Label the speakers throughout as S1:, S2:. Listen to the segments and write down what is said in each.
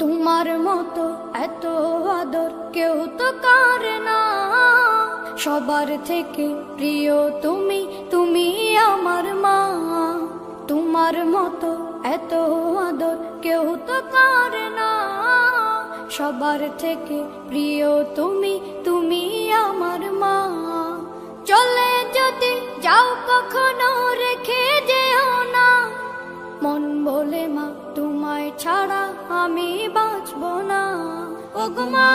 S1: তোমার মতো এত আদর কেউ তো করে না, সবার থেকে প্রিয় তুমি, তুমি আমার মা। তোমার মতো এত আদর কেউ তো করে না, সবার থেকে প্রিয় তুমি, তুমি আমার মা। চলে যদি যাও কখনো রেখে যেও না, মন বলে মা তোমায় ছাড়া আমি বাঁচব না। ওগো মা,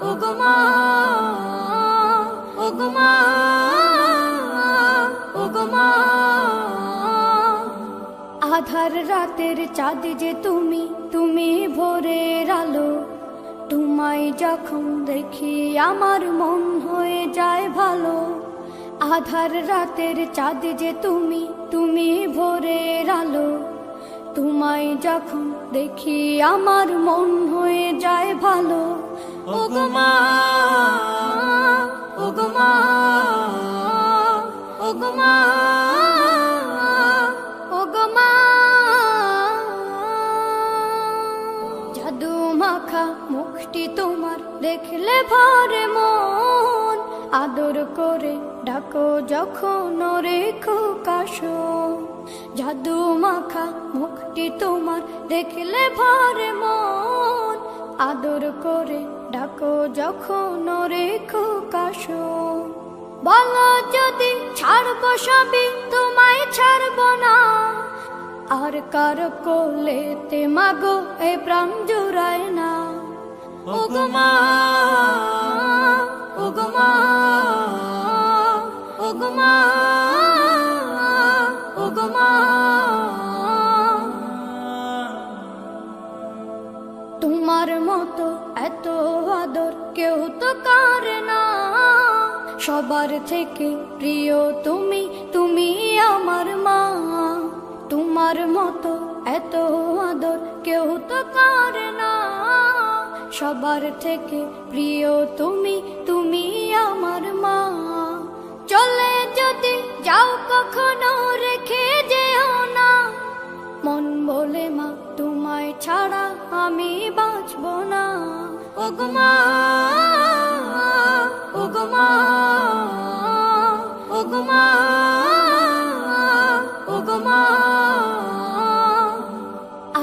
S1: ওগো মা, ওগো মা, ওগো মা। আধার রাতের চাঁদ যে তুমি, তুমি ভোরের আলো। তোমায় যখন দেখি আমার মন হয়ে যায় ভালো। আধার রাতের চাঁদ যে তুমি, তুমি ভোরের আলো। তোমায় যখন দেখি আমার মন হয়ে যায় ভালো। ওগো মা, ওগো মা, ওগো মা, ওগো মা। জাদু মাখা মুখটি তোমার দেখলে ভরে মন, আদর করে ডাকো যখন রেখো কাশো। জাদু মাখা মুখটি তোমার দেখলে ভরে মন, আদর করে ডাকো যখন রেখো কাশো। বলো যদি ছাড়বো সবই তোমায় ছাড়বো না, আর কার কোলেতে মাগো এ প্রাণ জুড়ায় না। ওগো মা, ওগো মা, ওগো মা, ওগো মা। তোমার মতো এত আদর কেউ তো করে না, সবার থেকে প্রিয় তুমি, তুমি আমার মা। তোমার মতো এত আদর কেউ তো করে না, সবার থেকে প্রিয় তুমি, তুমি আমার মা। চলে যদি যাও কখনো রেখে যেও না, মন বলে মা তোমায় ছাড়া আমি বাঁচব না। ওগো মা, ওগো মা, ওগো মা, ওগো মা।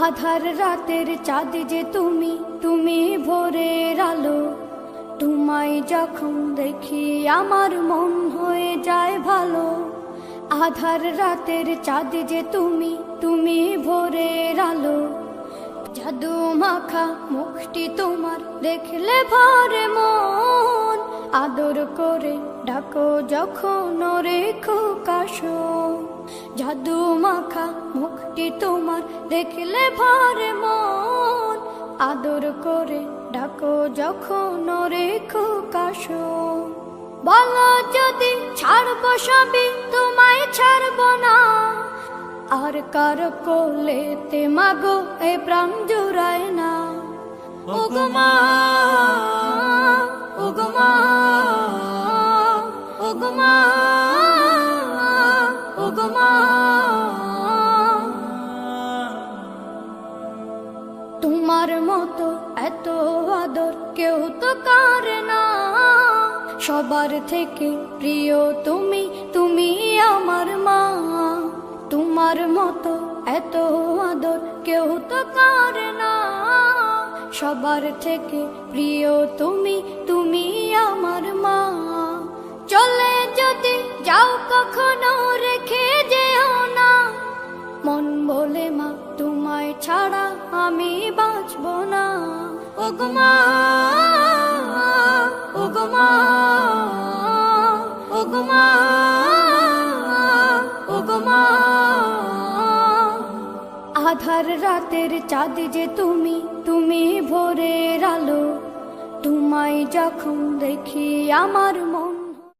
S1: আধার রাতের চাঁদ যে তুমি, তুমি ভোরের আলো। তোমায় যখন দেখি আমার মন হয়ে যায় ভালো। আধার রাতের চাঁদ যে তুমি, তুমি ভোরের আলো। জাদু মাখা মুখটি তোমার দেখলে ভরে মন, আদর করে ডাকো যখন রেখো কাশো। জাদু মাখা মুখটি তোমার দেখলে ভরে মন, আদর করে ডাকো যখন রেখো কাশো। বলো যদি ছাড়বো সবই তোমায় ছাড়বো না, আর কার কোলেতে মাগো এ প্রাণ জুড়ায় না। ওগো মা, ওগো মা, ওগো মা, ওগো মা। তোমার মতো এত আদর কেউ তো করে না, সবার থেকে প্রিয় তুমি, তুমি আমার মা। তোমার মতো এত আদর কেউ তো করে না, সবার থেকে প্রিয় তুমি, তুমি আমার মা। চলে যদি যাও কখনো রেখে যেও না, মন বলে মা তোমায় ছাড়া আমি বাঁচব না। ওগো মা, ওগো মা, ওগো মা, ওগো মা। আধার রাতের চাঁদ যে তুমি, তুমি ভোরের আলো। তোমায় যখন দেখি আমার